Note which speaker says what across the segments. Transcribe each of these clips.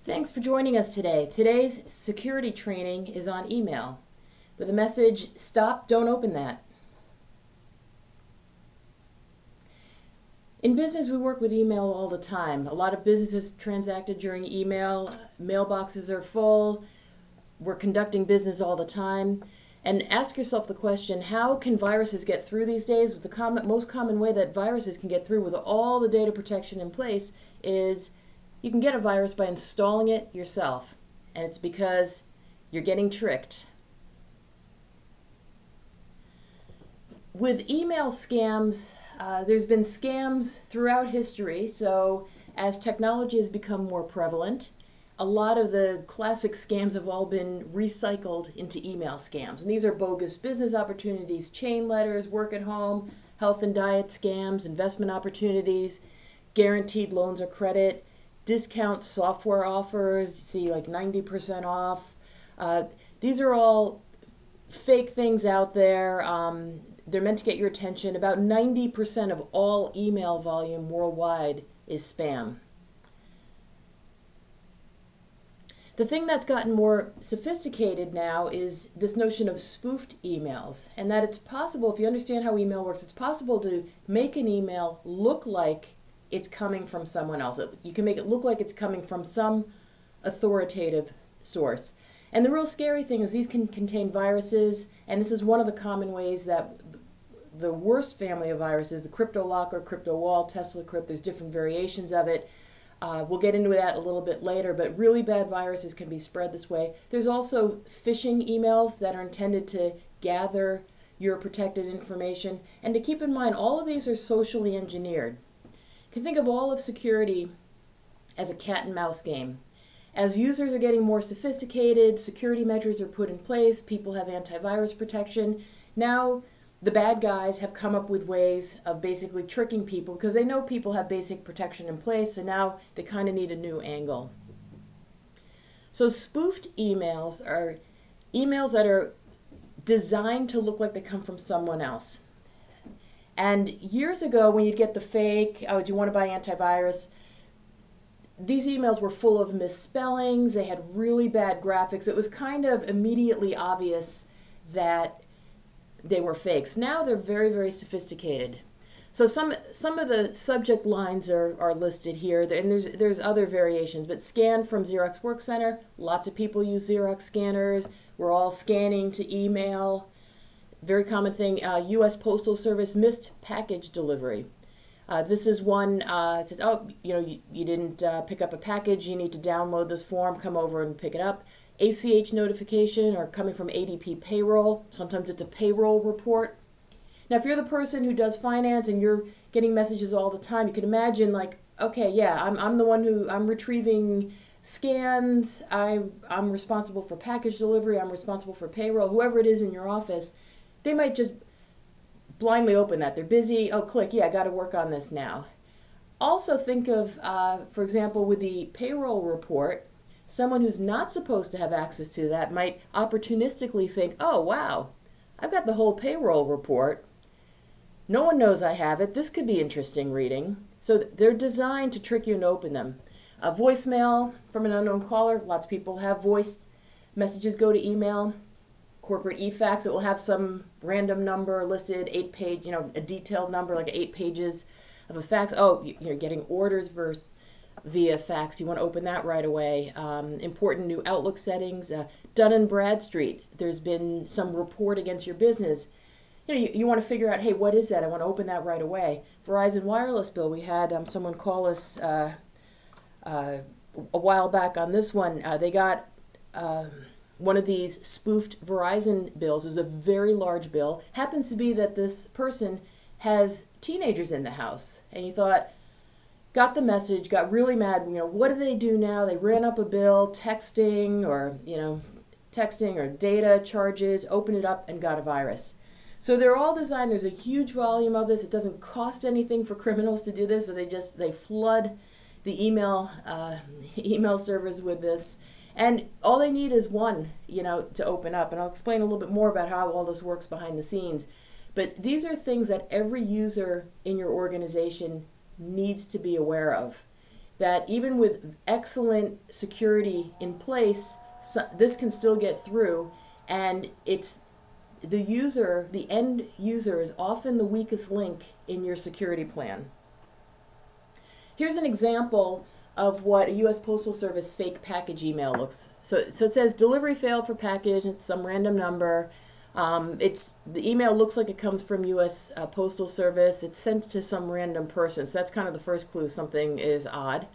Speaker 1: Thanks for joining us today. Today's security training is on email with a message, stop, don't open that. In business, we work with email all the time. A lot of business is transacted during email. Mailboxes are full. We're conducting business all the time. And ask yourself the question, how can viruses get through these days? The most common way that viruses can get through with all the data protection in place is you can get a virus by installing it yourself. And it's because you're getting tricked. With email scams, there's been scams throughout history, so as technology has become more prevalent, a lot of the classic scams have all been recycled into email scams. And these are bogus business opportunities, chain letters, work at home, health and diet scams, investment opportunities, guaranteed loans or credit, discount software offers, see like 90% off. These are all fake things out there. They're meant to get your attention. About 90% of all email volume worldwide is spam. The thing that's gotten more sophisticated now is this notion of spoofed emails, and that it's possible, if you understand how email works, it's possible to make an email look like it's coming from someone else. You can make it look like it's coming from some authoritative source. And the real scary thing is these can contain viruses, and this is one of the common ways that the worst family of viruses, the Cryptolocker, CryptoWall, TeslaCrypt, there's different variations of it. We'll get into that a little bit later, but really bad viruses can be spread this way. There's also phishing emails that are intended to gather your protected information. And to keep in mind, all of these are socially engineered. You can think of all of security as a cat and mouse game. As users are getting more sophisticated, security measures are put in place, people have antivirus protection. Now the bad guys have come up with ways of basically tricking people because they know people have basic protection in place, so now they kind of need a new angle. So spoofed emails are emails that are designed to look like they come from someone else. And years ago when you'd get the fake, oh, do you want to buy antivirus? These emails were full of misspellings, they had really bad graphics. It was kind of immediately obvious that they were fakes. Now they're very, very sophisticated. So some of the subject lines are listed here, and there's other variations, but scan from Xerox Work Center. Lots of people use Xerox scanners. We're all scanning to email. Very common thing, U.S. Postal Service missed package delivery. This is one, it says, oh, you didn't pick up a package, you need to download this form, come over and pick it up. ACH notification or coming from ADP payroll. Sometimes it's a payroll report. Now, if you're the person who does finance and you're getting messages all the time, you can imagine like, okay, yeah, I'm the one I'm retrieving scans, I'm responsible for package delivery, I'm responsible for payroll, whoever it is in your office, they might just blindly open that. They're busy, oh, click, yeah, I got to work on this now. Also think of, for example, with the payroll report, someone who's not supposed to have access to that might opportunistically think, oh, wow, I've got the whole payroll report. No one knows I have it. This could be interesting reading. So they're designed to trick you and open them. A voicemail from an unknown caller. Lots of people have voice messages go to email. Corporate e-fax, it will have some random number listed, 8-page, a detailed number, like 8 pages of a fax. Oh, you're getting orders via fax. You want to open that right away. Important new Outlook settings. Dun & Bradstreet. There's been some report against your business. You want to figure out, hey, what is that? I want to open that right away. Verizon wireless bill. We had someone call us a while back on this one. They got one of these spoofed Verizon bills. It was a very large bill. Happens to be that this person has teenagers in the house. And you thought, got the message, got really mad, what do they do now? They ran up a bill, texting or data charges, opened it up and got a virus. So they're all designed, there's a huge volume of this. It doesn't cost anything for criminals to do this, so they flood the email servers with this. And all they need is one, to open up. And I'll explain a little bit more about how all this works behind the scenes. But these are things that every user in your organization needs to be aware of. that even with excellent security in place, this can still get through, and it's the user, the end user, is often the weakest link in your security plan. Here's an example of what a U.S. Postal Service fake package email looks. So it says delivery failed for package. It's some random number. The email looks like it comes from U.S. Postal Service. It's sent to some random person. So that's kind of the first clue something is odd.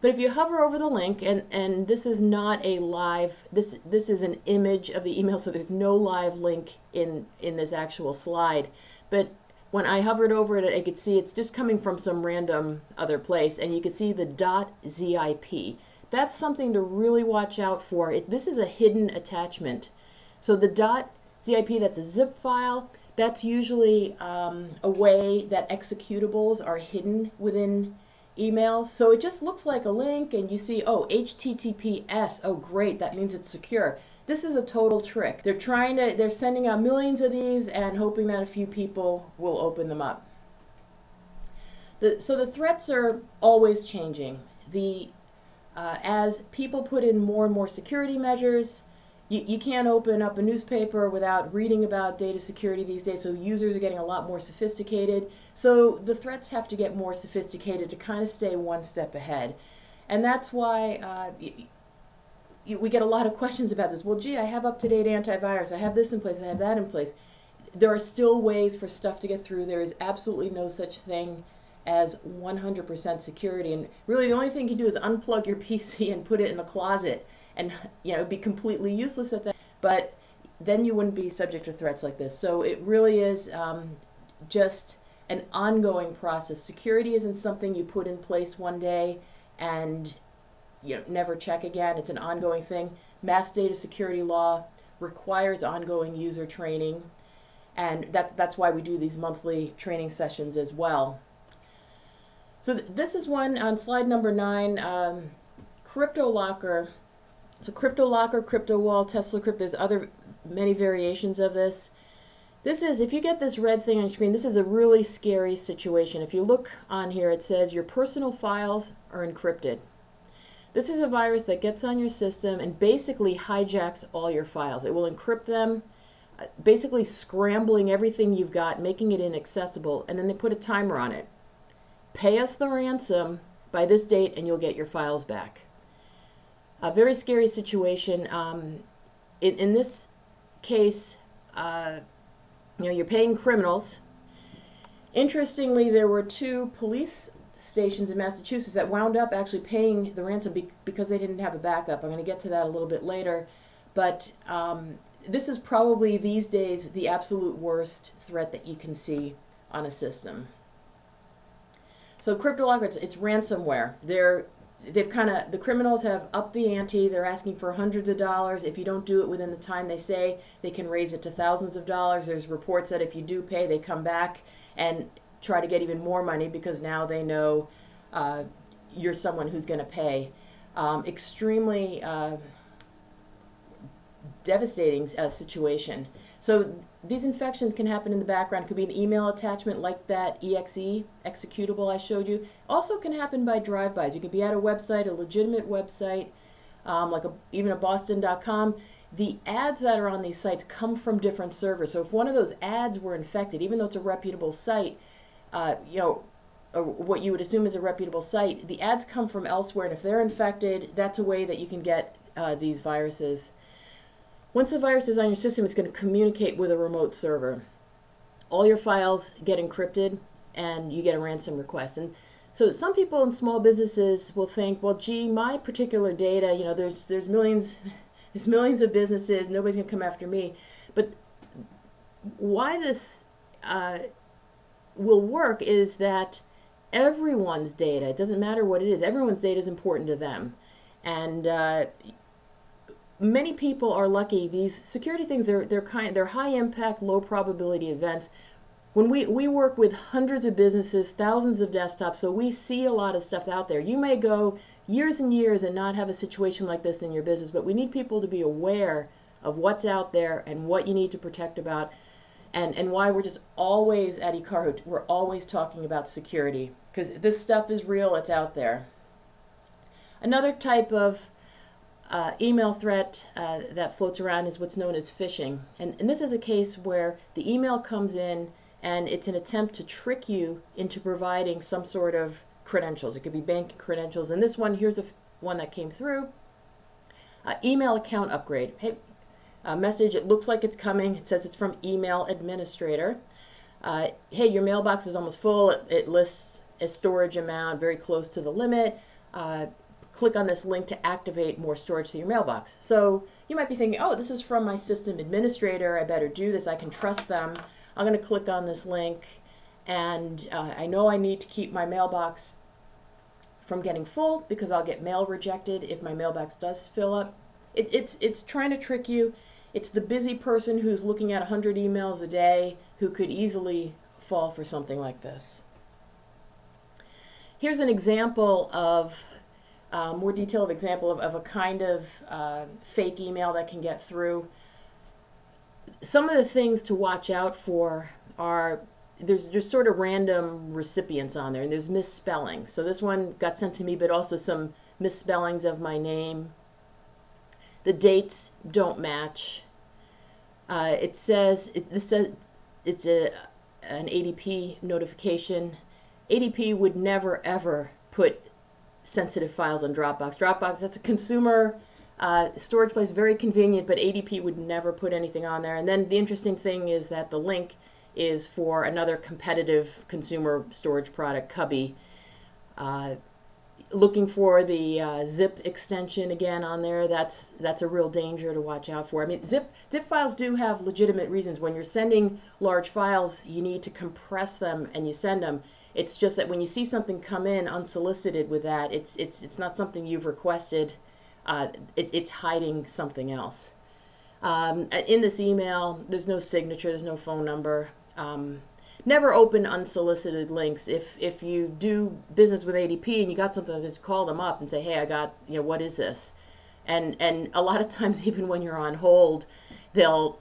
Speaker 1: But if you hover over the link, and this is not a live, this is an image of the email, so there's no live link in this actual slide. But when I hovered over it, I could see it's just coming from some random other place, and you could see the .zip. That's something to really watch out for. This is a hidden attachment. So the .zip, that's a zip file. That's usually a way that executables are hidden within emails. So it just looks like a link, and you see, oh, HTTPS. Oh, great, that means it's secure. This is a total trick. They're sending out millions of these and hoping that a few people will open them up. So the threats are always changing. As people put in more and more security measures, you can't open up a newspaper without reading about data security these days, so users are getting a lot more sophisticated. So the threats have to get more sophisticated to kind of stay one step ahead. And that's why we get a lot of questions about this. Well, gee, I have up-to-date antivirus. I have this in place. I have that in place. There are still ways for stuff to get through. There is absolutely no such thing as 100% security. And really the only thing you can do is unplug your PC and put it in a closet. And it'd be completely useless at that. But then you wouldn't be subject to threats like this. So it really is just an ongoing process. Security isn't something you put in place one day and never check again. It's an ongoing thing. Mass data security law requires ongoing user training, and that's why we do these monthly training sessions as well. So this is one on slide number 9, Cryptolocker. So Cryptolocker, CryptoWall, Tesla Crypt, there's many variations of this. This is, if you get this red thing on your screen, this is a really scary situation. If you look on here, it says your personal files are encrypted. This is a virus that gets on your system and basically hijacks all your files. It will encrypt them, basically scrambling everything you've got, making it inaccessible, and then they put a timer on it. Pay us the ransom by this date and you'll get your files back. A very scary situation. In this case, you're paying criminals. Interestingly, there were 2 police stations in Massachusetts that wound up actually paying the ransom because they didn't have a backup. I'm going to get to that a little bit later. But this is probably these days the absolute worst threat that you can see on a system. So Cryptolocker, it's ransomware. The criminals have upped the ante. They're asking for hundreds of dollars. If you don't do it within the time they say, they can raise it to thousands of dollars. There's reports that if you do pay, they come back and try to get even more money because now they know you're someone who's going to pay. Extremely devastating situation. So these infections can happen in the background. It could be an email attachment like that exe executable I showed you. Also can happen by drive-bys. You could be at a website, a legitimate website, even a Boston.com. The ads that are on these sites come from different servers. So if one of those ads were infected, even though it's a reputable site, or what you would assume is a reputable site, the ads come from elsewhere, and if they're infected, that's a way that you can get these viruses. Once a virus is on your system, it's going to communicate with a remote server. All your files get encrypted, and you get a ransom request. And so some people in small businesses will think, well, gee, my particular data, there's millions of businesses, nobody's going to come after me. But why this will work is that everyone's data, it doesn't matter what it is, everyone's data is important to them. And many people are lucky. These security things, they're high impact, low probability events. When we work with hundreds of businesses, thousands of desktops, so we see a lot of stuff out there. You may go years and years and not have a situation like this in your business, but we need people to be aware of what's out there and what you need to protect about, and why we're just always at eCarHoot, we're always talking about security, because this stuff is real, it's out there. Another type of email threat that floats around is what's known as phishing. And this is a case where the email comes in and it's an attempt to trick you into providing some sort of credentials. It could be bank credentials. And this one, here's one that came through. Email account upgrade. Hey, message, it looks like it's coming. It says it's from email administrator. Hey, your mailbox is almost full. It lists a storage amount very close to the limit. Click on this link to activate more storage to your mailbox. So you might be thinking, oh, this is from my system administrator. I better do this. I can trust them. I'm going to click on this link, and I know I need to keep my mailbox from getting full because I'll get mail rejected if my mailbox does fill up. It's trying to trick you. It's the busy person who's looking at 100 emails a day who could easily fall for something like this. Here's an example of more detailed example of a kind of fake email that can get through. Some of the things to watch out for are there's just sort of random recipients on there, and there's misspelling. So this one got sent to me, but also some misspellings of my name. The dates don't match. It says it's an ADP notification. ADP would never ever put sensitive files on Dropbox. Dropbox, that's a consumer storage place, very convenient, but ADP would never put anything on there. And then the interesting thing is that the link is for another competitive consumer storage product, Cubby. Looking for the zip extension again on there, that's a real danger to watch out for. I mean, zip files do have legitimate reasons. When you're sending large files, you need to compress them and you send them. It's just that when you see something come in unsolicited with that, it's not something you've requested. It's hiding something else. In this email, there's no signature, there's no phone number. Never open unsolicited links. If you do business with ADP and you got something like this, call them up and say, hey, I got, what is this? And a lot of times, even when you're on hold, they'll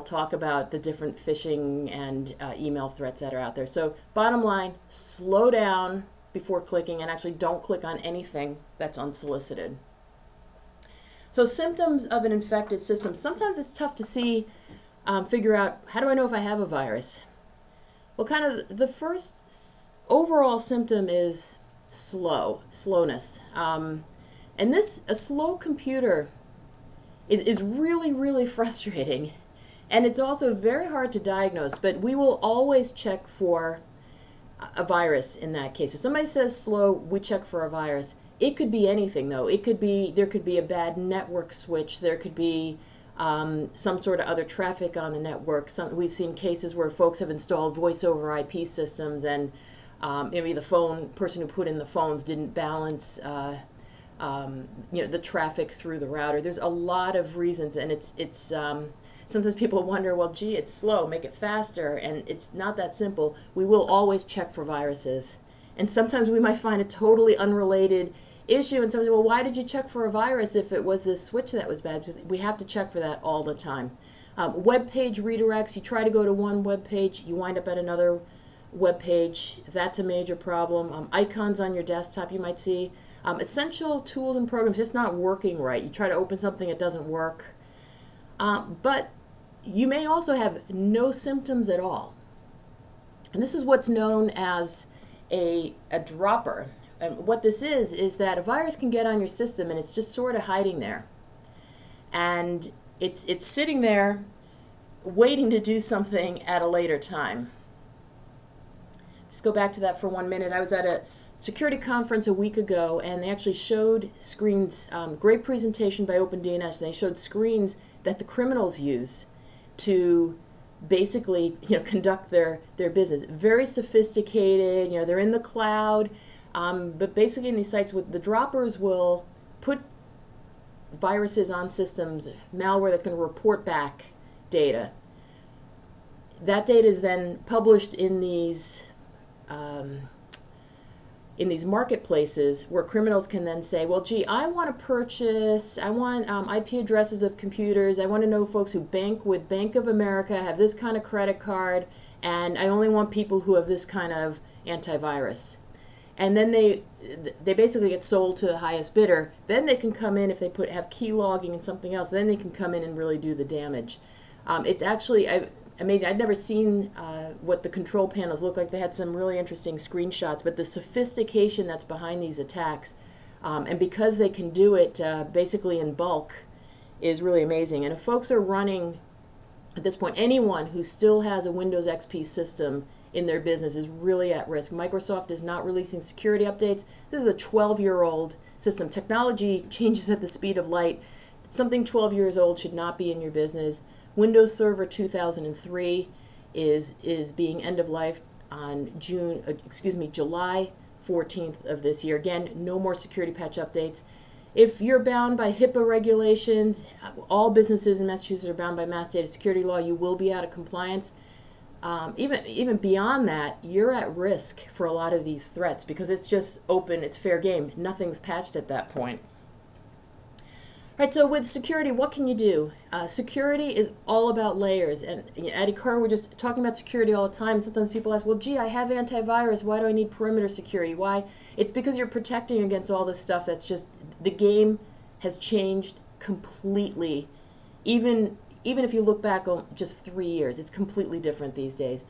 Speaker 1: talk about the different phishing and email threats that are out there. So bottom line, slow down before clicking, and actually don't click on anything that's unsolicited. So symptoms of an infected system. Sometimes it's tough to see, figure out, how do I know if I have a virus? Well, kind of the first overall symptom is slowness. And a slow computer is really, really frustrating. And it's also very hard to diagnose, but we will always check for a virus in that case. If somebody says slow, we check for a virus. It could be anything, though. There could be a bad network switch. There could be some sort of other traffic on the network. We've seen cases where folks have installed voice over IP systems, and maybe the person who put in the phones didn't balance the traffic through the router. There's a lot of reasons, and it's sometimes people wonder, well, gee, it's slow, make it faster, and it's not that simple. We will always check for viruses, and sometimes we might find a totally unrelated issue, and somebody, well, why did you check for a virus if it was this switch that was bad? Because we have to check for that all the time. Web page redirects, you try to go to one web page, you wind up at another web page. That's a major problem. Icons on your desktop you might see. Essential tools and programs just not working right. You try to open something, it doesn't work. But you may also have no symptoms at all. And this is what's known as a dropper. And what this is that a virus can get on your system and it's just sort of hiding there. And it's sitting there waiting to do something at a later time. Just go back to that for 1 minute. I was at a security conference a week ago, and they actually showed screens, great presentation by OpenDNS, and they showed screens that the criminals use to basically conduct their business. Very sophisticated, they're in the cloud, but basically in these sites, the droppers will put viruses on systems, malware that's going to report back data. That data is then published in these marketplaces where criminals can then say, well, gee, I want to purchase, I want IP addresses of computers, I want to know folks who bank with Bank of America, have this kind of credit card, and I only want people who have this kind of antivirus. and then they basically get sold to the highest bidder. Then they can come in if they have key logging and something else. Then they can come in and really do the damage. It's actually amazing. I'd never seen what the control panels look like. They had some really interesting screenshots, but the sophistication that's behind these attacks, and because they can do it basically in bulk, is really amazing. And if folks are running, at this point, anyone who still has a Windows XP system in their business is really at risk. Microsoft is not releasing security updates. This is a 12-year-old system. Technology changes at the speed of light. Something 12 years old should not be in your business. Windows Server 2003 is being end of life on July 14th of this year. Again, no more security patch updates. If you're bound by HIPAA regulations, all businesses in Massachusetts are bound by mass data security law, you will be out of compliance. Even beyond that, you're at risk for a lot of these threats because it's just open, it's fair game. Nothing's patched at that point. All right, so with security, what can you do? Security is all about layers. And at Ecaro, we're just talking about security all the time. Sometimes people ask, well, gee, I have antivirus. Why do I need perimeter security? Why? It's because you're protecting against all this stuff that's just, the game has changed completely. Even if you look back on just 3 years, it's completely different these days.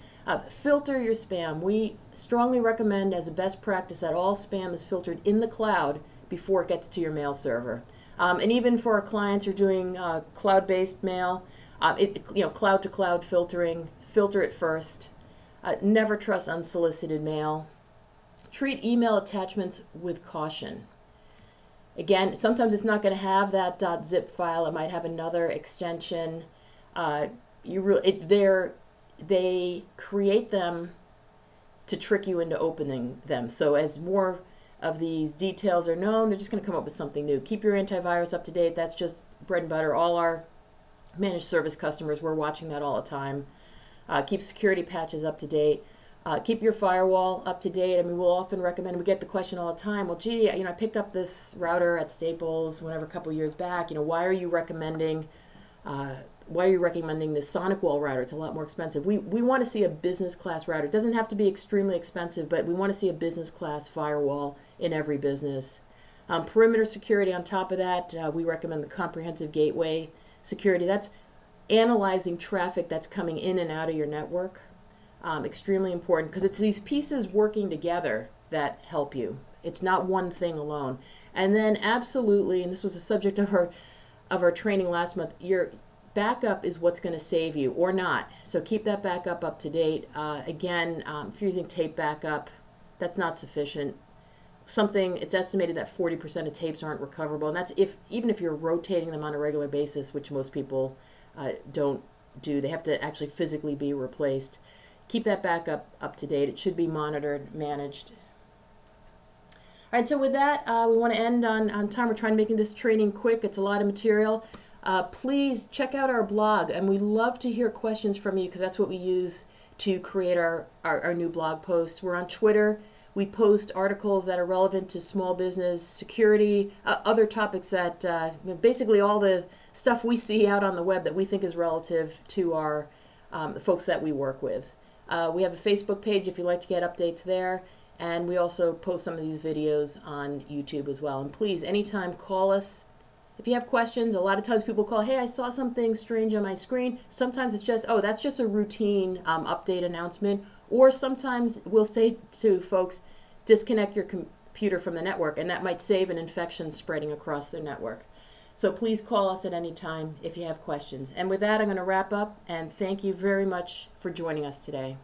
Speaker 1: Filter your spam. We strongly recommend as a best practice that all spam is filtered in the cloud before it gets to your mail server. And even for our clients who are doing cloud-based mail, cloud-to-cloud filtering, filter it first. Never trust unsolicited mail. Treat email attachments with caution. Again, sometimes it's not going to have that .zip file. It might have another extension. They create them to trick you into opening them. So as more of these details are known, they're just going to come up with something new. Keep your antivirus up to date. That's just bread and butter. All our managed service customers, we're watching that all the time. Keep security patches up to date. Keep your firewall up to date. I mean, we'll often recommend, we get the question all the time, well, gee, I picked up this router at Staples, whenever, a couple years back, why are you recommending this SonicWall router? It's a lot more expensive. We want to see a business class router. It doesn't have to be extremely expensive, but we want to see a business class firewall in every business. Perimeter security on top of that, we recommend the comprehensive gateway security. That's analyzing traffic that's coming in and out of your network. Extremely important because it's these pieces working together that help you. It's not one thing alone. And then absolutely, and this was the subject of our training last month, your backup is what's going to save you or not. So keep that backup up to date. Again, if you're using tape backup, that's not sufficient. It's estimated that 40% of tapes aren't recoverable, and that's even if you're rotating them on a regular basis, which most people don't do. They have to actually physically be replaced. Keep that backup up to date. It should be monitored, managed. All right, so with that, we want to end on time. We're trying to make this training quick. It's a lot of material. Please check out our blog, and we love to hear questions from you because that's what we use to create our new blog posts. We're on Twitter. We post articles that are relevant to small business, security, other topics that basically all the stuff we see out on the web that we think is relative to our the folks that we work with. We have a Facebook page if you'd like to get updates there, and we also post some of these videos on YouTube as well. And please, anytime, call us. If you have questions, a lot of times people call, hey, I saw something strange on my screen. Sometimes it's just, oh, that's just a routine update announcement. Or sometimes we'll say to folks, disconnect your computer from the network, and that might save an infection spreading across their network. So please call us at any time if you have questions. And with that, I'm going to wrap up, and thank you very much for joining us today.